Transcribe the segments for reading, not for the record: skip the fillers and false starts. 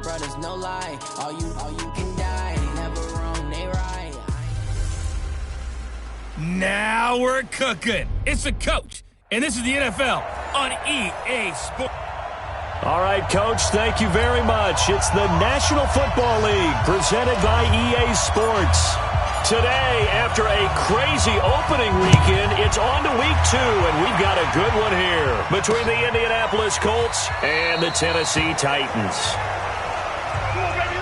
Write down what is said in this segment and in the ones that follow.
brothers, no lie. All you can die. Never wrong, they right. Now we're cooking. It's the coach, and this is the NFL on EA Sports. All right, Coach, thank you very much. It's the National Football League presented by EA Sports. Today, after a crazy opening weekend, it's on to week 2, and we've got a good one here between the Indianapolis Colts and the Tennessee Titans.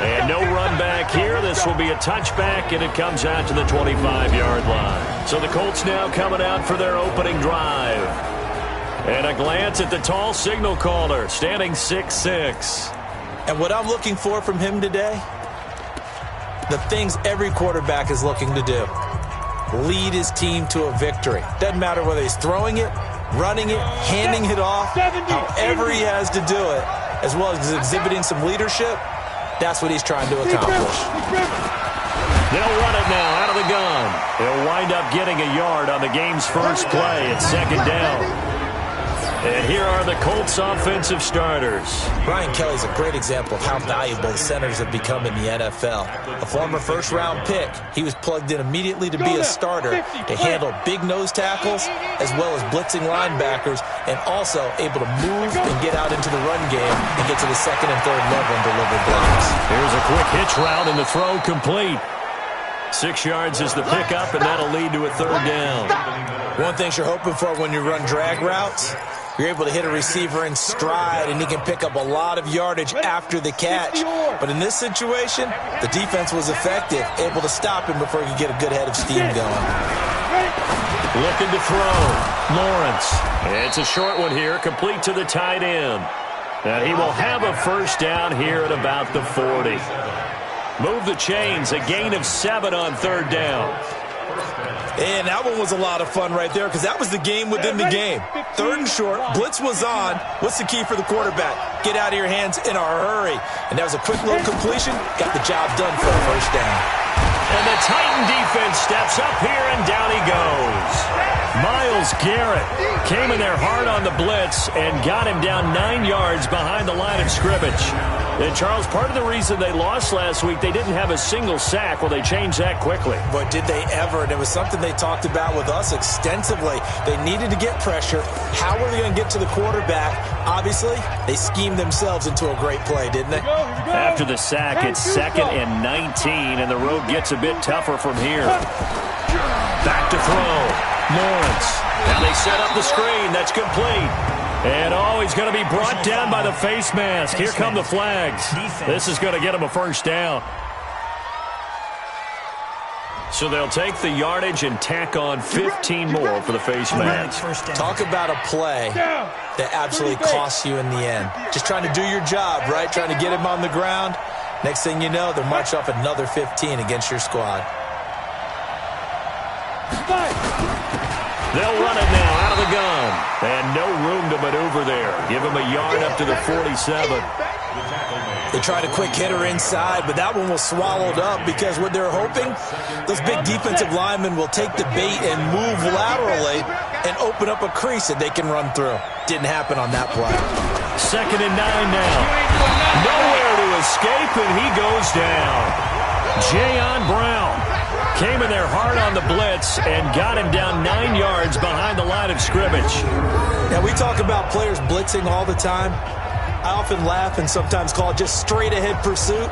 And no run back here. This will be a touchback, and it comes out to the 25-yard line. So the Colts now coming out for their opening drive. And a glance at the tall signal caller, standing 6'6". And what I'm looking for from him today, the things every quarterback is looking to do. Lead his team to a victory. Doesn't matter whether he's throwing it, running it, handing it off, however he has to do it, as well as exhibiting some leadership, that's what he's trying to accomplish. They'll run it now out of the gun. He'll wind up getting a yard on the game's first play at second down. And here are the Colts offensive starters. Brian Kelly's a great example of how valuable the centers have become in the NFL. A former first-round pick, he was plugged in immediately to be a starter to handle big nose tackles as well as blitzing linebackers, and also able to move and get out into the run game and get to the second and third level and deliver blocks. Here's a quick hitch route, and the throw complete. 6 yards is the pickup, and that'll lead to a third down. One thing you're hoping for when you run drag routes, you're able to hit a receiver in stride, and he can pick up a lot of yardage after the catch. But in this situation, the defense was effective, able to stop him before he could get a good head of steam going. Looking to throw. Lawrence. It's a short one here, complete to the tight end. And he will have a first down here at about the 40. Move the chains, a gain of 7 on third down. And that one was a lot of fun right there because that was the game within the game. Third and short, blitz was on. What's the key for the quarterback? Get out of your hands in a hurry. And that was a quick little completion. Got the job done for a first down. And the Titan defense steps up here, and down he goes. Myles Garrett came in there hard on the blitz and got him down 9 yards behind the line of scrimmage. And, Charles, part of the reason they lost last week, they didn't have a single sack. Well, they changed that quickly. But did they ever? And it was something they talked about with us extensively. They needed to get pressure. How were they going to get to the quarterback? Obviously, they schemed themselves into a great play, didn't they? After the sack, it's 2nd and 19, and the road gets a bit tougher from here. Back to throw. Lawrence. Now they set up the screen. That's complete. And, he's going to be brought down by the face mask. Here come the flags. This is going to get him a first down. So they'll take the yardage and tack on 15 more for the face mask. Talk about a play that absolutely costs you in the end. Just trying to do your job, right? Trying to get him on the ground. Next thing you know, they'll march off another 15 against your squad. They'll run it now out of the gun. And no room to maneuver there. Give him a yard up to the 47. They tried a quick hitter inside, but that one was swallowed up because what they're hoping, those big defensive linemen will take the bait and move laterally and open up a crease that they can run through. Didn't happen on that play. 2nd and 9 now. Nowhere to escape, and he goes down. Jayon Brown came in there hard on the blitz and got him down 9 yards behind the line of scrimmage. Now, we talk about players blitzing all the time. I often laugh and sometimes call it just straight-ahead pursuit.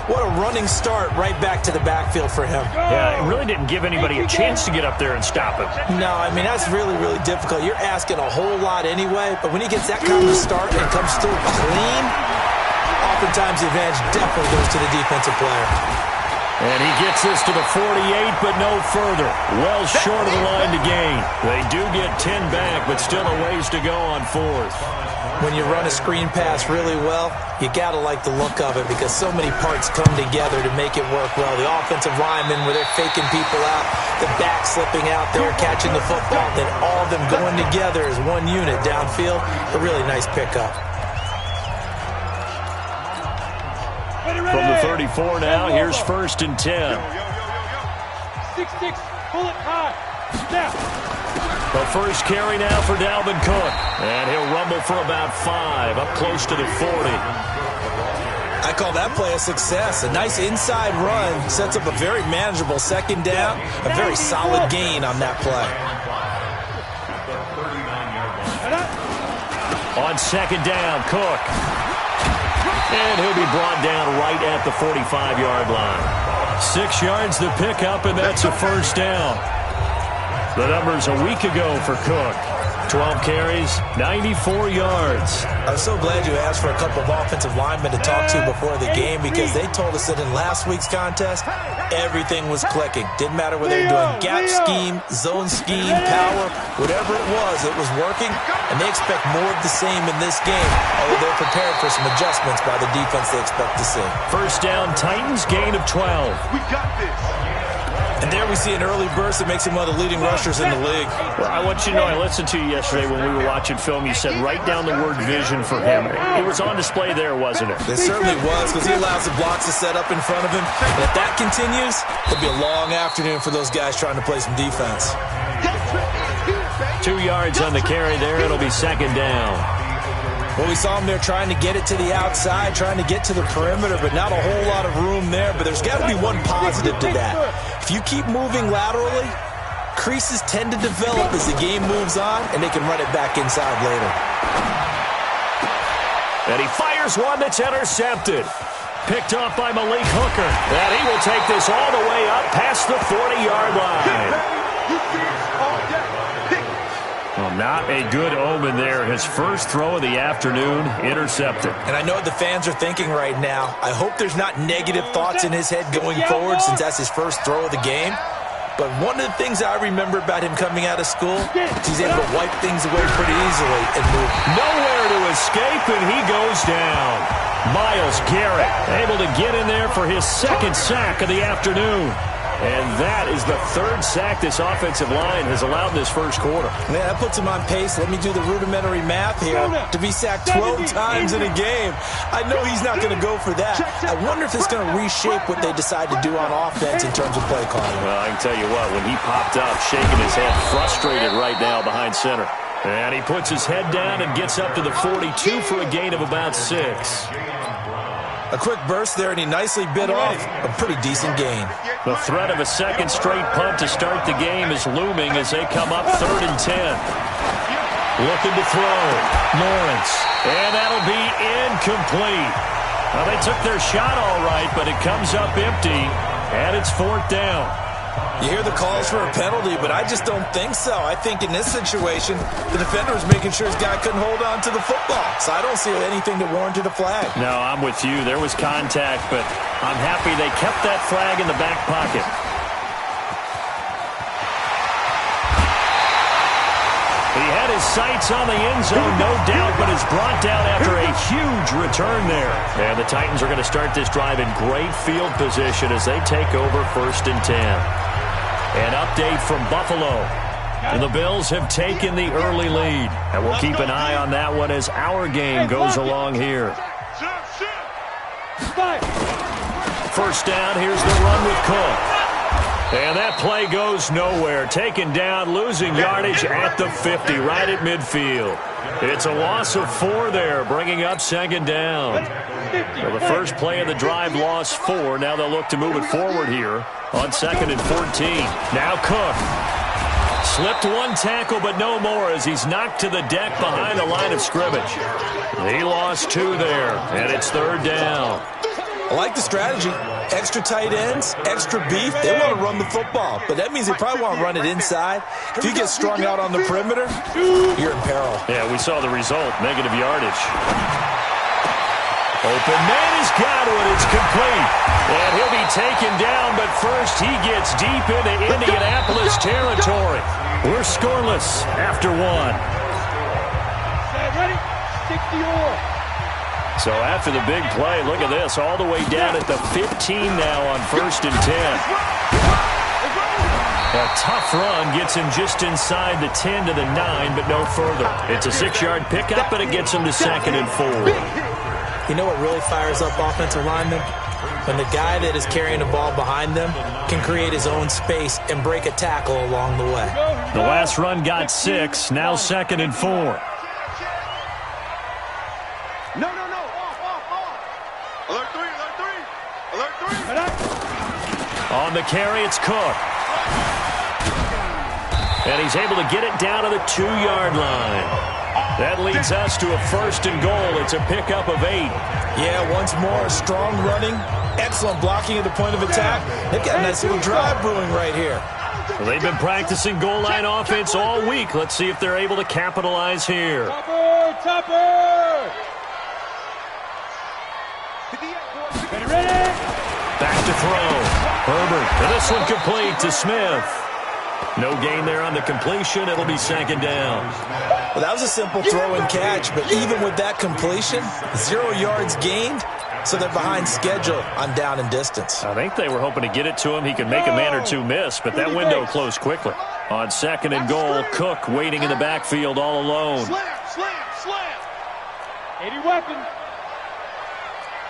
What a running start right back to the backfield for him. Yeah, it really didn't give anybody a chance to get up there and stop him. No, I mean, that's really, really difficult. You're asking a whole lot anyway, but when he gets that kind of start and comes through clean, oftentimes the advantage definitely goes to the defensive player. And he gets this to the 48, but no further. Well short of the line to gain. They do get 10 back, but still a ways to go on 4th. When you run a screen pass really well, you got to like the look of it because so many parts come together to make it work well. The offensive linemen, where they're faking people out, the back slipping out there, catching the football, then all of them going together as one unit downfield. A really nice pickup. From the 34 now, here's 1st and 10. 6-6, pull it high. Snap. The first carry now for Dalvin Cook. And he'll rumble for about 5, up close to the 40. I call that play a success. A nice inside run sets up a very manageable second down. A very solid gain on that play. On second down, Cook. And he'll be brought down right at the 45-yard line. 6 yards the pickup, and that's a first down. The numbers a week ago for Cook. 12 carries, 94 yards. I'm so glad you asked for a couple of offensive linemen to talk to before the game, because they told us that in last week's contest, everything was clicking. Didn't matter whether they were doing gap scheme, zone scheme, power, whatever it was working, and they expect more of the same in this game, although they're prepared for some adjustments by the defense they expect to see. First down, Titans, gain of 12. We got this. And there we see an early burst that makes him one of the leading rushers in the league. Well, I want you to know, I listened to you yesterday when we were watching film. You said write down the word vision for him. It was on display there, wasn't it? It certainly was, because he allows the blocks to set up in front of him. And if that continues, it'll be a long afternoon for those guys trying to play some defense. 2 yards on the carry there. It'll be second down. Well, we saw him there trying to get it to the outside, trying to get to the perimeter, but not a whole lot of room there. But there's got to be one positive to that. If you keep moving laterally, creases tend to develop as the game moves on, and they can run it back inside later. And he fires one that's intercepted. Picked off by Malik Hooker. And he will take this all the way up past the 40-yard line. Well, not a good omen there. His first throw of the afternoon, intercepted. And I know what the fans are thinking right now. I hope there's not negative thoughts in his head going forward, since that's his first throw of the game. But one of the things I remember about him coming out of school is he's able to wipe things away pretty easily and move. Nowhere to escape, and he goes down. Myles Garrett able to get in there for his second sack of the afternoon. And that is the third sack this offensive line has allowed this first quarter. Yeah, that puts him on pace. Let me do the rudimentary math here. To be sacked 12 times in a game. I know he's not going to go for that. I wonder if it's going to reshape what they decide to do on offense in terms of play calling. Well, I can tell you what, when he popped up, shaking his head, frustrated right now behind center. And he puts his head down and gets up to the 42 for a gain of about 6. A quick burst there, and he nicely bit off a pretty decent gain. The threat of a second straight punt to start the game is looming as they come up 3rd and 10. Looking to throw. Lawrence. And that'll be incomplete. Well, they took their shot all right, but it comes up empty, and it's 4th down. You hear the calls for a penalty, but I just don't think so. I think in this situation, the defender was making sure his guy couldn't hold on to the football. So I don't see anything that warranted a flag. No, I'm with you. There was contact, but I'm happy they kept that flag in the back pocket. He had his sights on the end zone, no doubt, but is brought down after a huge return there. And the Titans are going to start this drive in great field position as they take over 1st and 10. An update from Buffalo. And the Bills have taken the early lead. And we'll keep an eye on that one as our game goes along here. First down, here's the run with Cook. And that play goes nowhere. Taken down, losing yardage at the 50, right at midfield. It's a loss of 4 there, bringing up 2nd down. Well, the first play of the drive lost 4. Now they'll look to move it forward here on 2nd and 14. Now Cook. Slipped one tackle, but no more as he's knocked to the deck behind the line of scrimmage. He lost 2 there, and it's 3rd down. I like the strategy. Extra tight ends, extra beef. They want to run the football, but that means they probably want to run it inside. If you get strung out on the perimeter, you're in peril. Yeah, we saw the result, negative yardage. Open man has got one. It's complete. And he'll be taken down, but first he gets deep into Indianapolis territory. We're scoreless after 1. Ready? 60-or. So after the big play, look at this, all the way down at the 15 now on 1st and 10. A tough run gets him just inside the 10 to the 9, but no further. It's a 6-yard pickup, and it gets him to 2nd and 4. You know what really fires up offensive linemen? When the guy that is carrying the ball behind them can create his own space and break a tackle along the way. The last run got 6, now 2nd and 4. No. Alert 3. On the carry, it's Cook. And he's able to get it down to the 2-yard line. That leads us to a 1st and goal. It's a pickup of 8. Yeah, once more, strong running, excellent blocking at the point of attack. They've got a nice little drive brewing right here. Well, they've been practicing goal line offense all week. Let's see if they're able to capitalize here. Topper! Ready? Back to throw. Herbert. And this one complete to Smith. No gain there on the completion. It'll be 2nd down. Well, that was a simple throw and catch, but even with that completion, 0 yards gained, so they're behind schedule on down and distance. I think they were hoping to get it to him. He could make a man or two miss, but that window closed quickly. On 2nd and goal, Cook waiting in the backfield all alone. Slam! 80 weapon.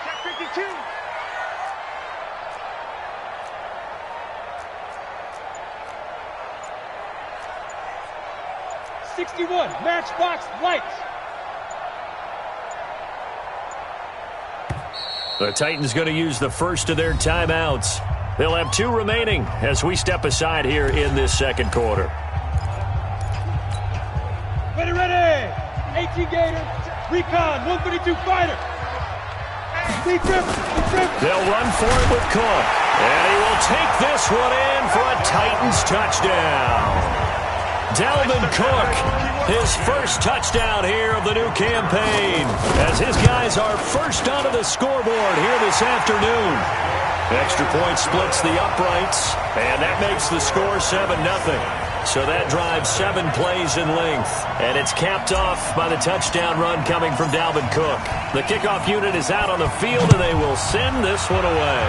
Check 52. Matchbox lights. The Titans going to use the first of their timeouts. They'll have 2 remaining as we step aside here in this 2nd quarter. Ready. 18 Gator. Recon. 132 fighter. They'll run for it with Cook. And he will take this one in for a Titans touchdown. Dalvin Cook, his first touchdown here of the new campaign, as his guys are first onto the scoreboard here this afternoon. Extra point splits the uprights, and that makes the score 7-0. So that drives 7 plays in length, and it's capped off by the touchdown run coming from Dalvin Cook. The kickoff unit is out on the field, and they will send this one away.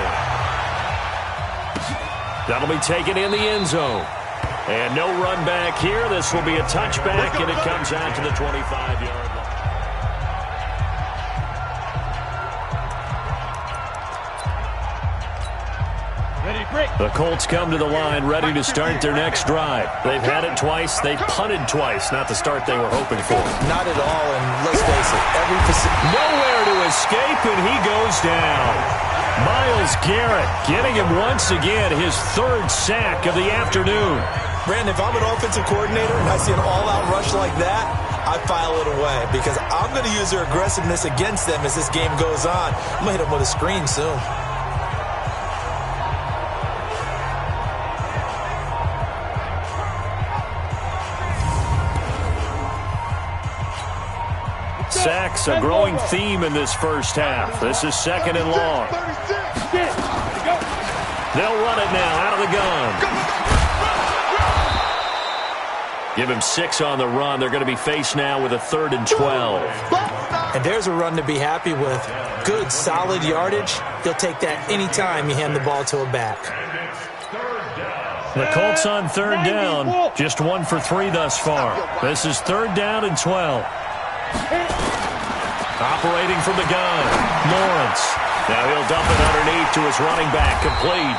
That'll be taken in the end zone. And no run back here. This will be a touchback, and it comes out to the 25-yard line. The Colts come to the line ready to start their next drive. They've had it twice. They've punted twice. Not the start they were hoping for. Not at all, and let's face it, nowhere to escape, and he goes down. Myles Garrett getting him once again, his 3rd sack of the afternoon. Brandon, if I'm an offensive coordinator and I see an all-out rush like that, I file it away because I'm going to use their aggressiveness against them as this game goes on. I'm going to hit them with a screen soon. Sacks, a growing theme in this first half. This is 2nd and long. They'll run it now out of the gun. Give him 6 on the run. They're going to be faced now with a 3rd and 12. And there's a run to be happy with. Good, solid yardage. They'll take that anytime you hand the ball to a back. The Colts on 3rd down. Just 1 for 3 thus far. This is 3rd down and 12. Operating from the gun, Lawrence. Now he'll dump it underneath to his running back, complete.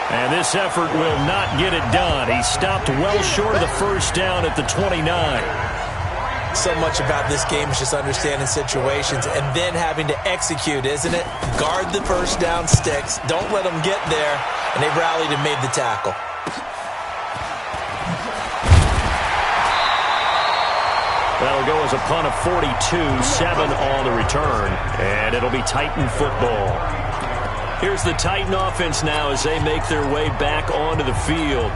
And this effort will not get it done. He stopped well short of the first down at the 29. So much about this game is just understanding situations and then having to execute, isn't it? Guard the first down sticks. Don't let them get there. And they rallied and made the tackle. That'll go as a punt of 42, 7 on the return, and it'll be Titan football. Here's the Titan offense now as they make their way back onto the field.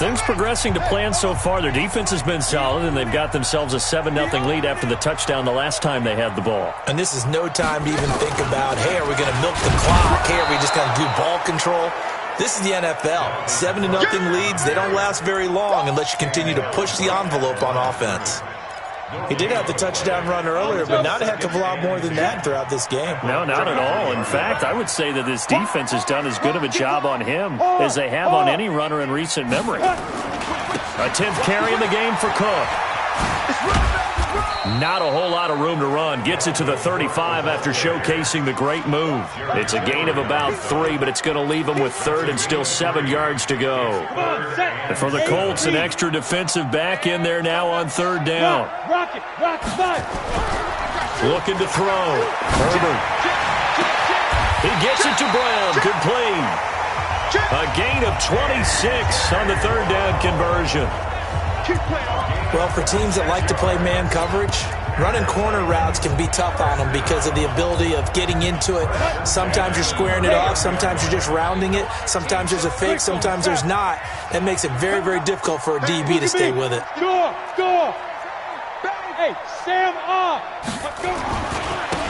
Things progressing to plan so far. Their defense has been solid, and they've got themselves a 7-0 lead after the touchdown the last time they had the ball. And this is no time to even think about, hey, are we going to milk the clock? Hey, are we just going to do ball control? This is the NFL. 7-0 leads, they don't last very long unless you continue to push the envelope on offense. He did have the touchdown run earlier, but not a heck of a lot more than that throughout this game. No, not at all. In fact, I would say that this defense has done as good of a job on him as they have on any runner in recent memory. A 10th carry in the game for Cook. Not a whole lot of room to run. Gets it to the 35 after showcasing the great move. It's a gain of about 3, but it's going to leave them with 3rd and still 7 yards to go. And for the Colts, an extra defensive back in there now on 3rd down. Looking to throw. Herbert. He gets it to Brown, complete. A gain of 26 on the third down conversion. Well, for teams that like to play man coverage, running corner routes can be tough on them because of the ability of getting into it. Sometimes you're squaring it off. Sometimes you're just rounding it. Sometimes there's a fake. Sometimes there's not. That makes it very, very difficult for a DB to stay with it. Go. Hey, Sam off.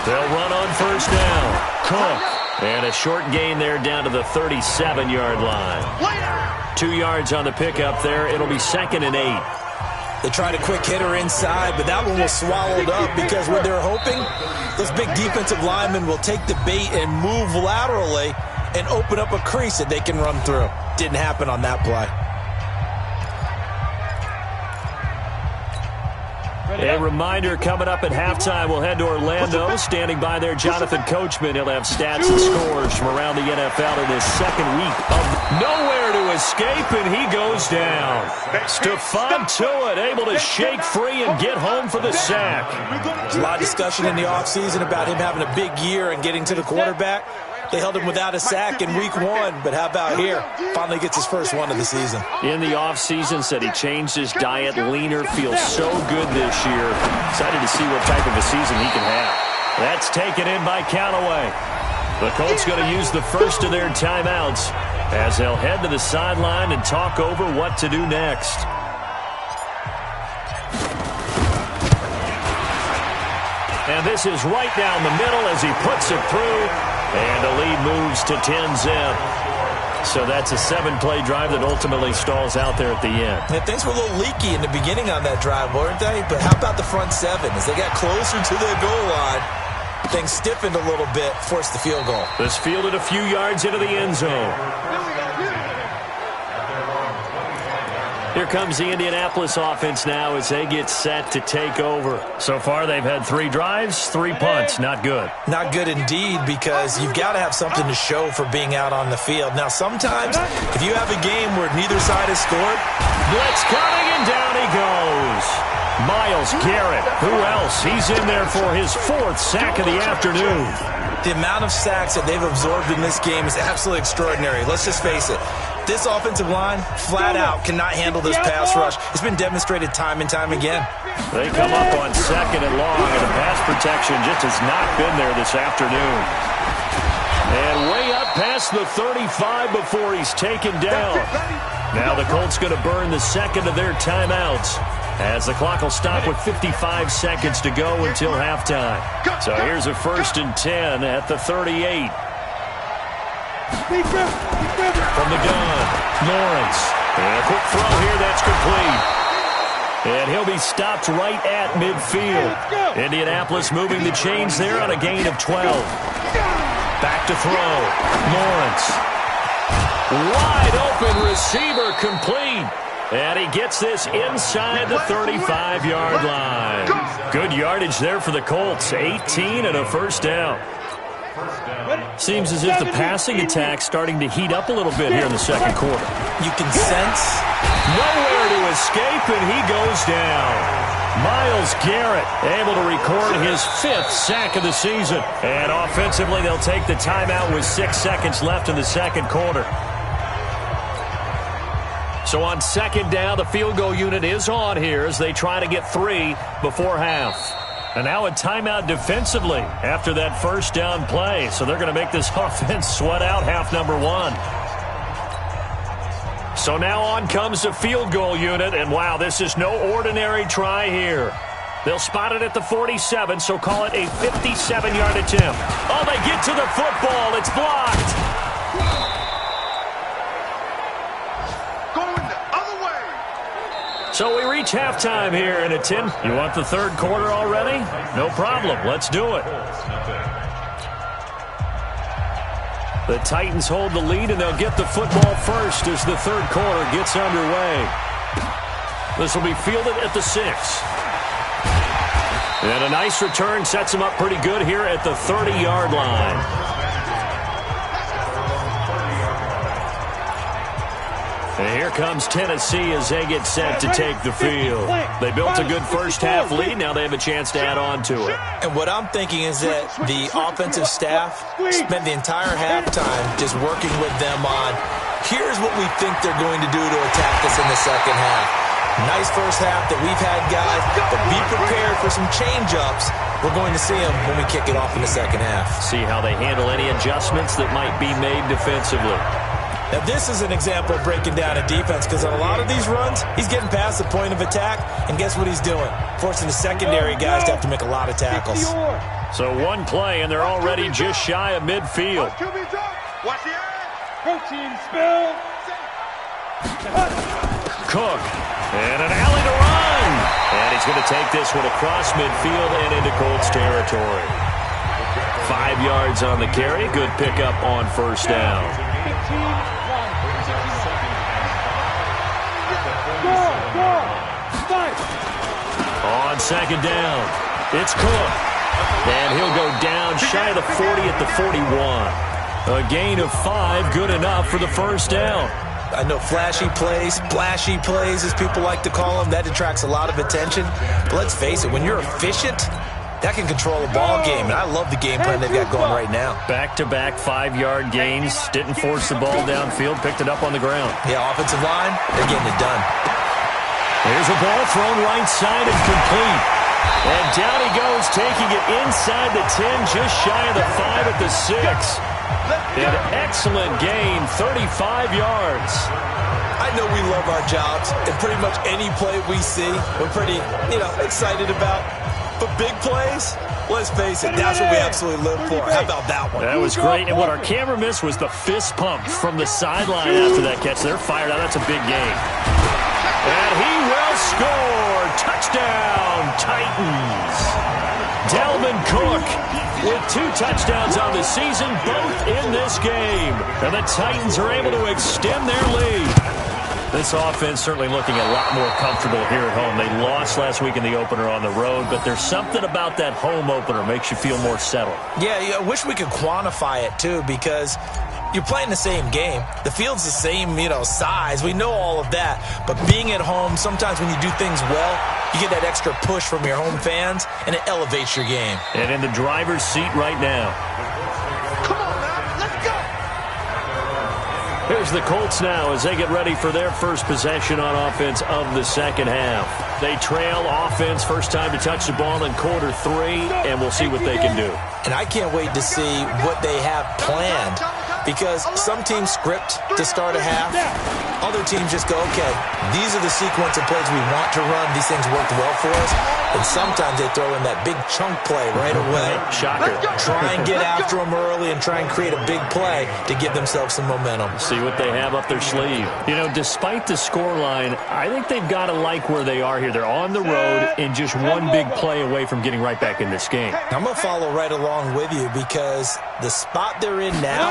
They'll run on first down. Cook. And a short gain there down to the 37-yard line. 2 yards on the pickup there. It'll be 2nd and 8. They tried a quick hitter inside, but that one was swallowed up because what they're hoping, those big defensive linemen will take the bait and move laterally and open up a crease that they can run through. Didn't happen on that play. A reminder, coming up at halftime, we'll head to Orlando. Standing by there, Jonathan Coachman. He'll have stats and scores from around the NFL in this second week of nowhere to escape, and he goes down. Stephon Tuitt able to shake free and get home for the sack. There's a lot of discussion in the offseason about him having a big year and getting to the quarterback. They held him without a sack in week 1, but how about here? Finally gets his first one of the season. In the offseason, said he changed his diet, leaner, feels so good this year. Excited to see what type of a season he can have. That's taken in by Callaway. The Colts going to use the first of their timeouts as they'll head to the sideline and talk over what to do next. And this is right down the middle as he puts it through. And the lead moves to 10-zip. So that's a 7-play drive that ultimately stalls out there at the end. Yeah, things were a little leaky in the beginning on that drive, weren't they? But how about the front 7? As they got closer to the goal line, things stiffened a little bit, forced the field goal. This fielded a few yards into the end zone. Here comes the Indianapolis offense now as they get set to take over. So far, they've had 3 drives, 3 punts. Not good. Not good indeed, because you've got to have something to show for being out on the field. Now, sometimes, if you have a game where neither side has scored, blitz coming, and down he goes. Myles Garrett. Who else? He's in there for his 4th sack of the afternoon. The amount of sacks that they've absorbed in this game is absolutely extraordinary. Let's just face it. This offensive line, flat out, cannot handle this pass rush. It's been demonstrated time and time again. They come up on 2nd and long, and the pass protection just has not been there this afternoon. And way up past the 35 before he's taken down. Now the Colts going to burn the second of their timeouts as the clock will stop with 55 seconds to go until halftime. So here's a 1st and 10 at the 38. From the gun, Lawrence. And a quick throw here, that's complete. And he'll be stopped right at midfield. Indianapolis moving the chains there on a gain of 12. Back to throw. Lawrence. Wide open receiver complete. And he gets this inside the 35-yard line. Good yardage there for the Colts. 18 and a first down. Seems as if the passing attack's starting to heat up a little bit here in the second quarter. You can sense nowhere to escape, and he goes down. Myles Garrett able to record his 5th sack of the season. And offensively, they'll take the timeout with 6 seconds left in the second quarter. So on 2nd down, the field goal unit is on here as they try to get 3 before half. And now a timeout defensively after that first down play. So they're going to make this offense sweat out half number 1. So now on comes the field goal unit. And wow, this is no ordinary try here. They'll spot it at the 47, so call it a 57-yard attempt. Oh, they get to the football. It's blocked. So we reach halftime here in a 10. You want the third quarter already? No problem. Let's do it. The Titans hold the lead, and they'll get the football first as the third quarter gets underway. This will be fielded at the 6. And a nice return sets them up pretty good here at the 30-yard line. And here comes Tennessee as they get set to take the field. They built a good first-half lead. Now they have a chance to add on to it. And what I'm thinking is that the offensive staff spent the entire halftime just working with them on, here's what we think they're going to do to attack us in the second half. Nice first half that we've had, guys, but be prepared for some change-ups. We're going to see them when we kick it off in the second half. See how they handle any adjustments that might be made defensively. Now, this is an example of breaking down a defense because on a lot of these runs, he's getting past the point of attack, and guess what he's doing? Forcing the secondary guys to have to make a lot of tackles. So one play, and they're already just shy of midfield. Protein spill. Cook, and an alley to run. And he's going to take this one across midfield and into Colts territory. 5 yards on the carry. Good pickup on first down. On second down, it's Cook. And he'll go down shy of the 40 at the 41. A gain of 5, good enough for the first down. I know flashy plays, splashy plays, as people like to call them, that attracts a lot of attention. But let's face it, when you're efficient, that can control a ball game, and I love the game plan they've got going right now. Back-to-back 5-yard gains, didn't force the ball downfield, picked it up on the ground. Yeah, offensive line, they're getting it done. Here's a ball thrown right side and complete. And down he goes, taking it inside the 10, just shy of the 5 at the 6. An excellent gain, 35 yards. I know we love our jobs, and pretty much any play we see, we're pretty, excited about. But big plays, let's face it, that's what we absolutely live for. How about that one? That was great, and what our camera missed was the fist pump from the sideline after that catch. They're fired out. That's a big game. And he will score. Touchdown, Titans. Dalvin Cook with 2 touchdowns on the season, both in this game. And the Titans are able to extend their lead. This offense certainly looking a lot more comfortable here at home. They lost last week in the opener on the road, but there's something about that home opener makes you feel more settled. Yeah, I wish we could quantify it, too, because you're playing the same game. The field's the same, size. We know all of that. But being at home, sometimes when you do things well, you get that extra push from your home fans, and it elevates your game. And in the driver's seat right now. Here's the Colts now as they get ready for their first possession on offense of the second half. They trail offense, first time to touch the ball in quarter 3, and we'll see what they can do. And I can't wait to see what they have planned, because some teams script to start a half. Other teams just go, okay, these are the sequence of plays we want to run. These things worked well for us. And sometimes they throw in that big chunk play right away. Shocker. Try and get after them early and try and create a big play to give themselves some momentum. See what they have up their sleeve. Despite the scoreline, I think they've got to like where they are here. They're on the road and just one big play away from getting right back in this game. I'm going to follow right along with you because the spot they're in now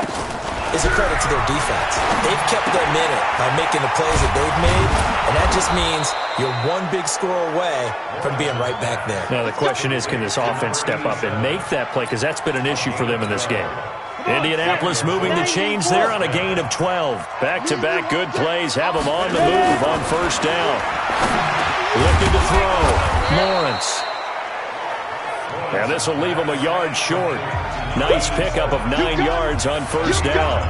is a credit to their defense. They've kept them in it by making the plays that they've made, and that just means you're one big score away from being right back there. Now the question is, can this offense step up and make that play? Because that's been an issue for them in this game. Indianapolis moving the chains there on a gain of 12. Back-to-back good plays have them on the move on first down. Looking to throw. Lawrence. Now this will leave them a yard short. Nice pickup of 9 yards on first down.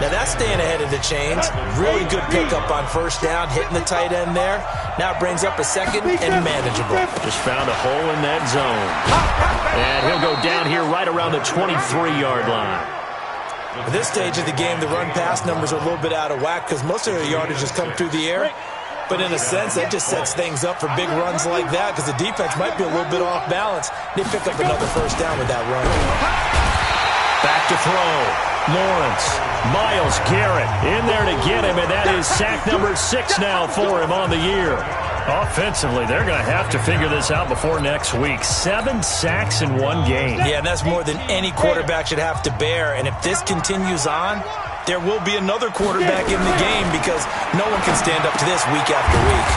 Now that's staying ahead of the chains. Really good pickup on first down, hitting the tight end there. Now it brings up a second and manageable. Just found a hole in that zone. And he'll go down here right around the 23-yard line. At this stage of the game, the run-pass numbers are a little bit out of whack because most of their yardage has come through the air. But in a sense, that just sets things up for big runs like that because the defense might be a little bit off balance. They pick up another first down with that run. Back to throw. Lawrence. Myles Garrett in there to get him, and that is sack number 6 now for him on the year. Offensively, they're going to have to figure this out before next week. 7 sacks in one game. Yeah, and that's more than any quarterback should have to bear. And if this continues on, there will be another quarterback in the game because no one can stand up to this week after week.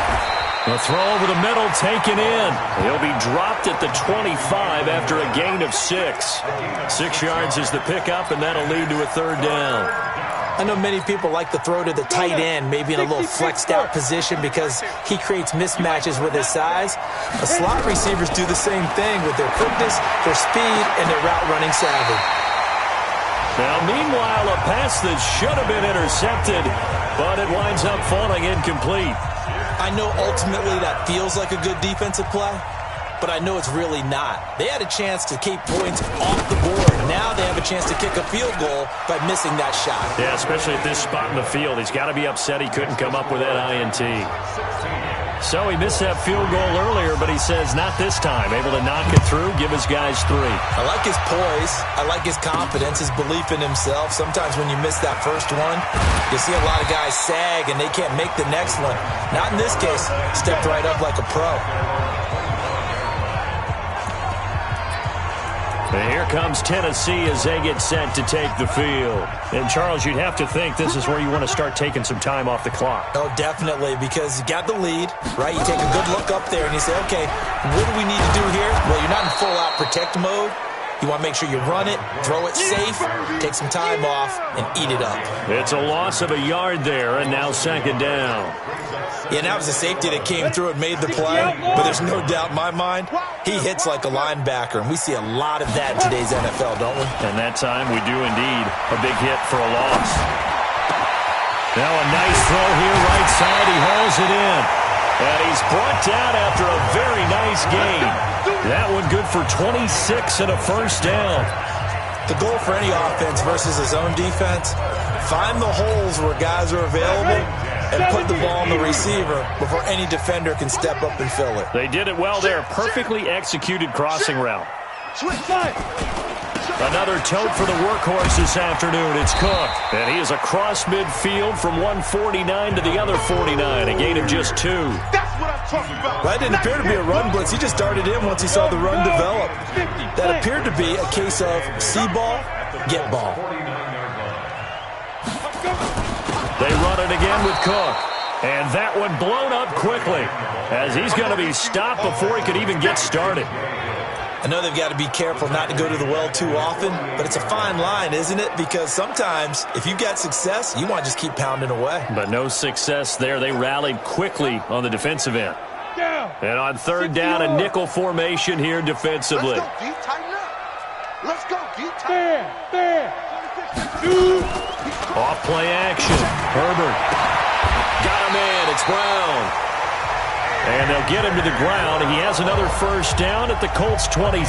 The throw over the middle taken in. He'll be dropped at the 25 after a gain of 6. 6 yards is the pickup, and that'll lead to a third down. I know many people like to throw to the tight end, maybe in a little flexed out position because he creates mismatches with his size. The slot receivers do the same thing with their quickness, their speed, and their route running savvy. Now, meanwhile, a pass that should have been intercepted, but it winds up falling incomplete. I know ultimately that feels like a good defensive play, but I know it's really not. They had a chance to keep points off the board. Now they have a chance to kick a field goal by missing that shot. Yeah, especially at this spot in the field. He's got to be upset he couldn't come up with that INT. So he missed that field goal earlier, but he says not this time. Able to knock it through, give his guys 3. I like his poise. I like his confidence, his belief in himself. Sometimes when you miss that first one, you see a lot of guys sag and they can't make the next one. Not in this case. Stepped right up like a pro. And here comes Tennessee as they get set to take the field. And, Charles, you'd have to think this is where you want to start taking some time off the clock. Oh, definitely, because you got the lead, right? You take a good look up there and you say, okay, what do we need to do here? Well, you're not in full-out protect mode. You want to make sure you run it, throw it safe, take some time off, and eat it up. It's a loss of a yard there, and now second down. Yeah, and that was a safety that came through and made the play, but there's no doubt in my mind, he hits like a linebacker, and we see a lot of that in today's NFL, don't we? And that time we do indeed. A big hit for a loss. Now a nice throw here, right side. He hauls it in. And he's brought down after a very nice gain. That one good for 26 and a first down. The goal for any offense versus his own defense, find the holes where guys are available and put the ball on the receiver before any defender can step up and fill it. They did it well there. Perfectly executed crossing route. Another tote for the workhorse this afternoon. It's Cook. And he is across midfield from 149 to the other 49. A gain of just 2. That's what I'm talking about. That didn't appear to be a run blitz. He just darted in once he saw the run develop. That appeared to be a case of see ball, get ball. They run it again with Cook. And that one blown up quickly as he's going to be stopped before he could even get started. I know they've got to be careful not to go to the well too often, but it's a fine line, isn't it? Because sometimes if you've got success, you want to just keep pounding away. But no success there. They rallied quickly on the defensive end. And on third down, a nickel formation here defensively. Let's go, D. Tighten up. Let's go, D. Tighten up. Off play action. Herbert. Got him in. It's Brown. And they'll get him to the ground. He has another first down at the Colts 26.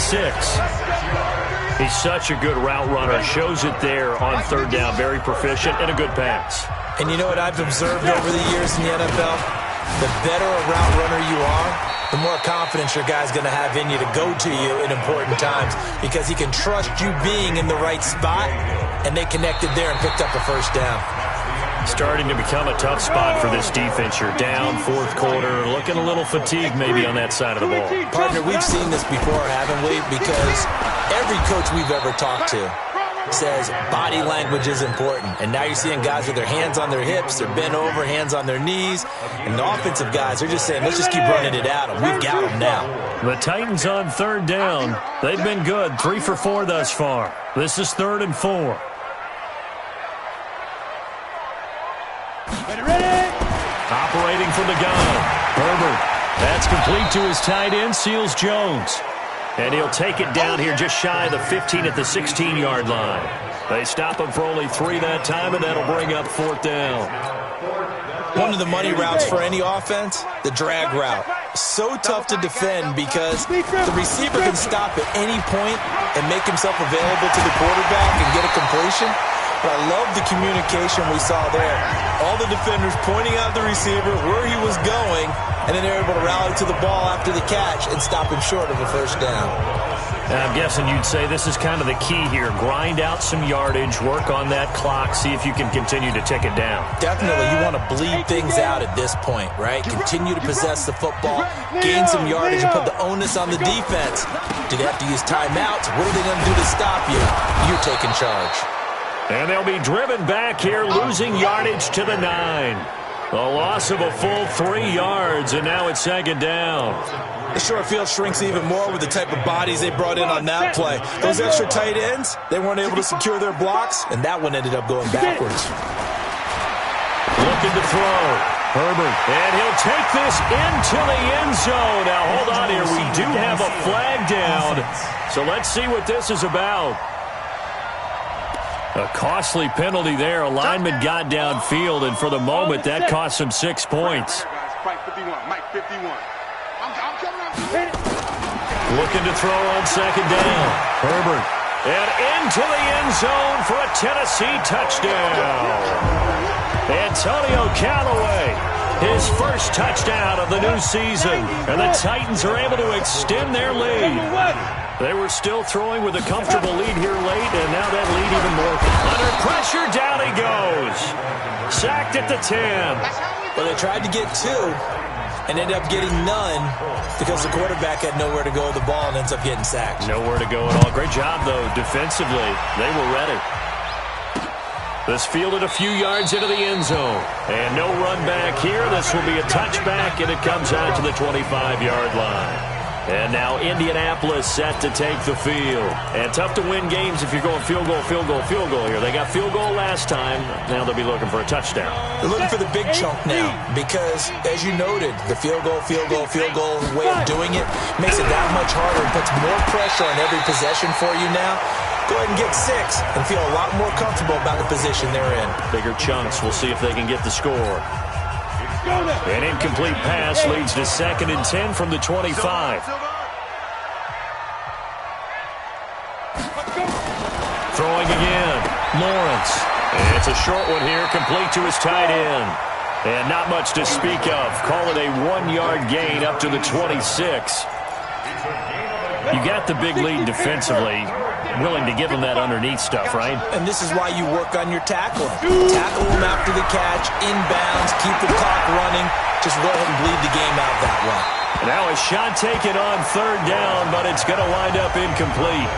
He's such a good route runner. Shows it there on third down. Very proficient and a good pass. And you know what I've observed over the years in the NFL? The better a route runner you are, the more confidence your guy's going to have in you to go to you in important times because he can trust you being in the right spot, and they connected there and picked up a first down. Starting to become a tough spot for this defense. You're down fourth quarter, looking a little fatigued maybe on that side of the ball. Partner, we've seen this before, haven't we? Because every coach we've ever talked to says body language is important. And now you're seeing guys with their hands on their hips, they're bent over, hands on their knees. And the offensive guys are just saying, let's just keep running it at them. We've got them now. The Titans on third down. They've been good, 3 for 4 thus far. This is 3rd and 4. Operating from the gun. Herbert. That's complete to his tight end, Seals Jones. And he'll take it down here just shy of the 15 at the 16-yard line. They stop him for only 3 that time, and that'll bring up 4th down. One of the money routes for any offense, the drag route. So tough to defend because the receiver can stop at any point and make himself available to the quarterback and get a completion. But I love the communication we saw there. All the defenders pointing out the receiver, where he was going, and then they're able to rally to the ball after the catch and stop him short of a first down. And I'm guessing you'd say this is kind of the key here. Grind out some yardage, work on that clock, see if you can continue to tick it down. Definitely, you want to bleed things out at this point, right? Continue to possess the football, gain some yardage, and put the onus on the defense. Do they have to use timeouts? What are they going to do to stop you? You're taking charge. And they'll be driven back here, losing yardage to the 9. A loss of a full 3 yards, and now it's second down. The short field shrinks even more with the type of bodies they brought in on that play. Those extra tight ends, they weren't able to secure their blocks, and that one ended up going backwards. Looking to throw. Herbert. And he'll take this into the end zone. Now, hold on here. We do have a flag down. So let's see what this is about. A costly penalty there. A lineman got downfield, and for the moment, that cost him 6 points. Mike 51. Mike 51. I'm coming out. Looking to throw on second down. Herbert. And into the end zone for a Tennessee touchdown. Antonio Callaway, his first touchdown of the new season. And the Titans are able to extend their lead. They were still throwing with a comfortable lead here late, and now that lead even more. Under pressure, down he goes. Sacked at the 10. Well, they tried to get 2 and ended up getting none because the quarterback had nowhere to go with the ball and ends up getting sacked. Nowhere to go at all. Great job, though, defensively. They were ready. This fielded a few yards into the end zone. And no run back here. This will be a touchback, and it comes out to the 25-yard line. And now Indianapolis set to take the field. And tough to win games if you're going field goal, field goal, field goal here. They got field goal last time. Now they'll be looking for a touchdown. They're looking for the big chunk now because, as you noted, the field goal way of doing it makes it that much harder and puts more pressure on every possession for you now. Go ahead and get 6 and feel a lot more comfortable about the position they're in. Bigger chunks. We'll see if they can get the score. An incomplete pass leads to 2nd and 10 from the 25. Throwing again. Lawrence. And it's a short one here, complete to his tight end. And not much to speak of. Call it a 1-yard gain up to the 26. You got the big lead defensively. Willing to give them that underneath stuff, right? And this is why you work on your tackling. Tackle them after the catch, inbounds, keep the clock running. Just go ahead and bleed the game out that way. Now a shot taken on 3rd down, but it's going to wind up incomplete.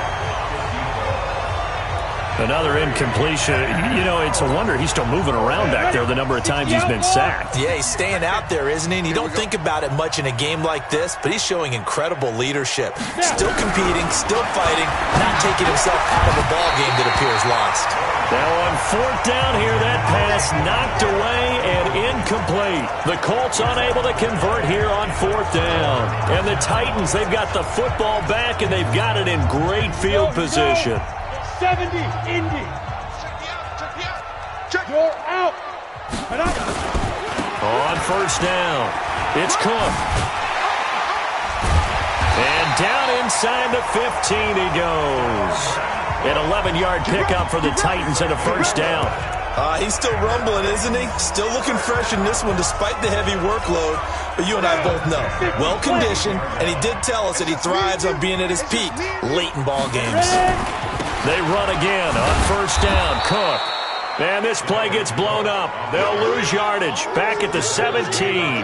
Another incompletion. You know, it's a wonder he's still moving around back there the number of times he's been sacked. Yeah, he's staying out there, isn't he? And you don't think about it much in a game like this, but he's showing incredible leadership. Still competing, still fighting, not taking himself out of a ball game that appears lost. Now on 4th down here, that pass knocked away and incomplete. The Colts unable to convert here on 4th down. And the Titans, they've got the football back, and they've got it in great field position. 70, Indy. You're out. On 1st down, it's Cook. And down inside the 15 he goes. An 11-yard pickup for the Titans and a 1st down. He's still rumbling, isn't he? Still looking fresh in this one despite the heavy workload. But you and I both know, well-conditioned, and he did tell us that he thrives on being at his peak late in ball games. They run again on 1st down. Cook. And this play gets blown up. They'll lose yardage back at the 17.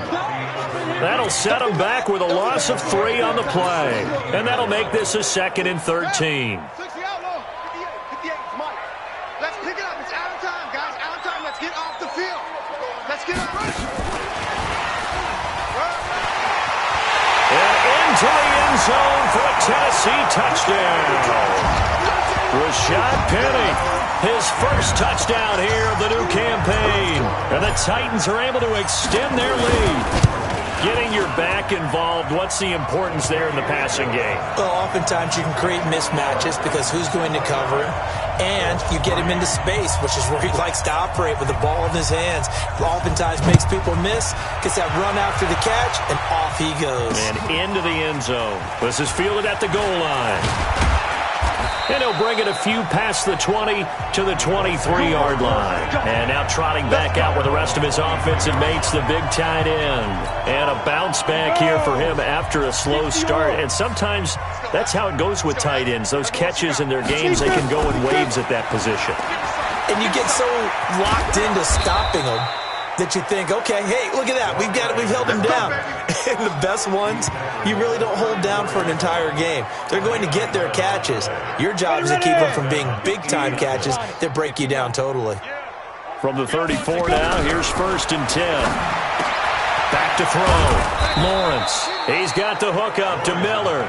That'll set them back with a loss of 3 on the play. And that'll make this a 2nd and 13. Let's pick it up. It's out of time, guys. Out of time. Let's get off the field. Let's get off. And into the end zone for a Tennessee touchdown. Rashad Penny, his first touchdown here of the new campaign. And the Titans are able to extend their lead. Getting your back involved, what's the importance there in the passing game? Well, oftentimes you can create mismatches because who's going to cover him? And you get him into space, which is where he likes to operate with the ball in his hands. Oftentimes makes people miss, gets that run after the catch, and off he goes. And into the end zone. This is fielded at the goal line. And he'll bring it a few past the 20 to the 23-yard line. And now trotting back out with the rest of his offensive mates, the big tight end. And a bounce back here for him after a slow start. And sometimes that's how it goes with tight ends. Those catches in their games, they can go in waves at that position. And you get so locked into stopping them that you think, okay, hey, look at that. We've got it. We've held them down. And the best ones, you really don't hold down for an entire game. They're going to get their catches. Your job is to keep them from being big-time catches that break you down totally. From the 34 now, here's 1st and 10. Back to throw. Lawrence. He's got the hook up to Miller.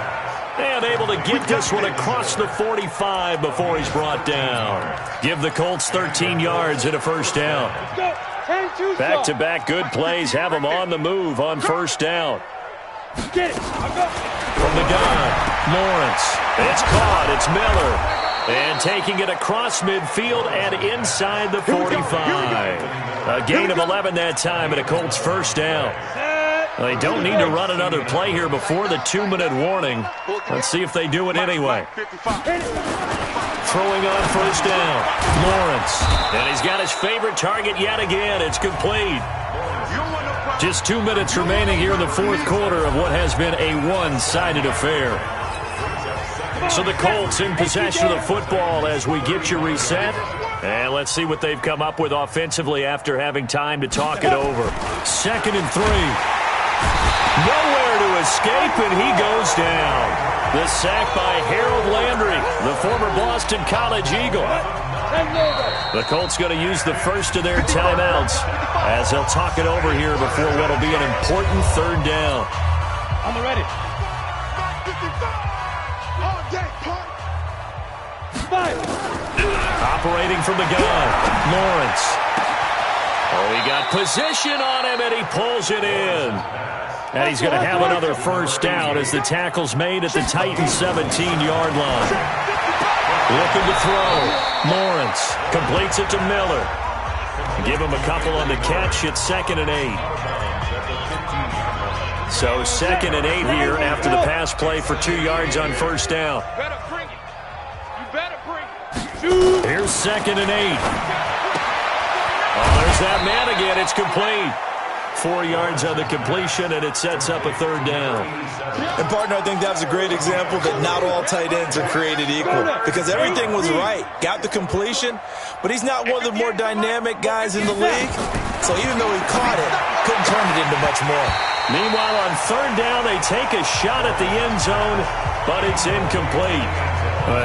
And able to get this one across the 45 before he's brought down. Give the Colts 13 yards and a first down. Back-to-back good plays have them on the move on first down. Get it. From the gun, Lawrence. It's caught. It's Miller. And taking it across midfield and inside the 45. A gain of 11 that time and a Colts first down. They don't need to run another play here before the 2-minute warning. Let's see if they do it anyway. Throwing on first down, Lawrence. And he's got his favorite target yet again. It's complete. Just 2 minutes remaining here in the fourth quarter of what has been a one-sided affair. So the Colts in possession of the football as we get you reset. And let's see what they've come up with offensively after having time to talk it over. 2nd and 3. Nowhere to escape, and he goes down. The sack by Harold Landry, the former Boston College Eagle. The Colts going to use the first of their timeouts as they'll talk it over here before what will be an important third down. I'm ready. Operating from the gun, Lawrence. Oh, he got position on him, and he pulls it in. And he's going to have another first down as the tackle's made at the Titans' 17-yard line. Looking to throw. Lawrence completes it to Miller. Give him a couple on the catch. It's 2nd and 8. So 2nd and 8 here after the pass play for 2 yards on first down. Here's 2nd and 8. Oh, there's that man again. It's complete. 4 yards on the completion, and it sets up a third down. And, partner, I think that's a great example that not all tight ends are created equal because everything was right. Got the completion, but he's not one of the more dynamic guys in the league. So even though he caught it, couldn't turn it into much more. Meanwhile, on third down, they take a shot at the end zone, but it's incomplete.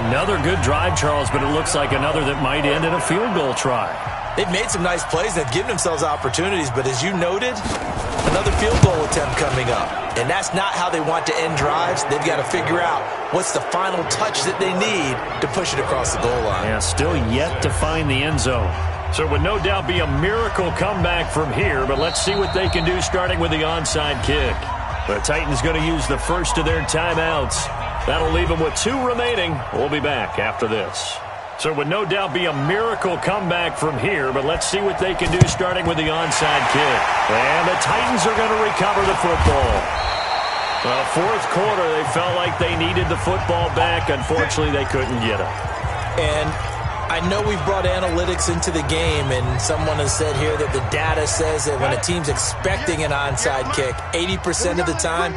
Another good drive, Charles, but it looks like another that might end in a field goal try. They've made some nice plays. They've given themselves opportunities, but as you noted, another field goal attempt coming up. And that's not how they want to end drives. They've got to figure out what's the final touch that they need to push it across the goal line. Yeah, still yet to find the end zone. So it would no doubt be a miracle comeback from here, but let's see what they can do starting with the onside kick. The Titans going to use the first of their timeouts. That'll leave them with 2 remaining. We'll be back after this. So it would no doubt be a miracle comeback from here, but let's see what they can do starting with the onside kick. And the Titans are going to recover the football. Well, fourth quarter, they felt like they needed the football back. Unfortunately, they couldn't get it. And I know we've brought analytics into the game, and someone has said here that the data says that when a team's expecting an onside kick, 80% of the time,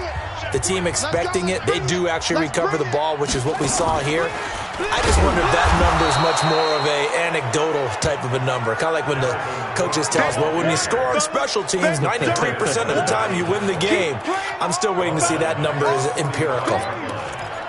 the team expecting it, they do actually recover the ball, which is what we saw here. I just wonder if that number is much more of a anecdotal type of a number. Kind of like when the coaches tell us, well, when you score on special teams, 93% of the time you win the game. I'm still waiting to see that number is empirical.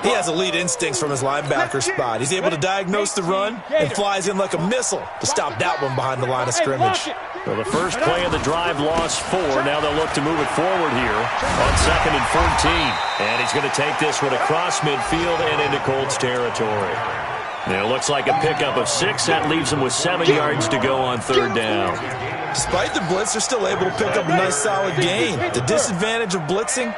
He has elite instincts from his linebacker spot. He's able to diagnose the run and flies in like a missile to stop that one behind the line of scrimmage. So the first play of the drive lost 4. Now they'll look to move it forward here on 2nd and 14. And he's going to take this one across midfield and into Colts territory. Now it looks like a pickup of 6. That leaves them with 7 yards to go on third down. Despite the blitz, they're still able to pick up a nice solid gain. The disadvantage of blitzing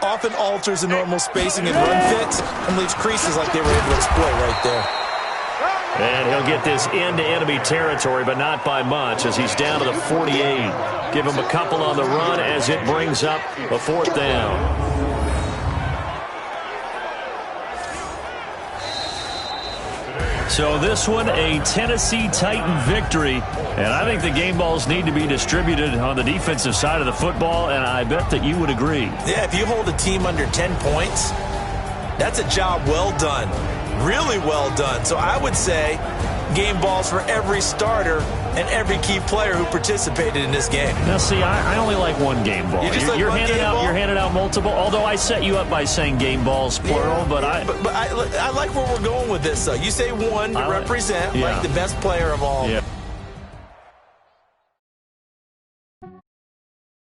often alters the normal spacing and run fits and leaves creases like they were able to exploit right there. And he'll get this into enemy territory, but not by much as he's down to the 48. Give him a couple on the run as it brings up a 4th down. So this one, a Tennessee Titan victory. And I think the game balls need to be distributed on the defensive side of the football, and I bet that you would agree. Yeah, if you hold a team under 10 points, that's a job well done. Really well done. So I would say game balls for every starter and every key player who participated in this game. Now, see, I only like one game ball. You're handing out multiple, although I set you up by saying game balls, plural, yeah, but I like where we're going with this, though. You say one to represent, like the best player of all. Yeah.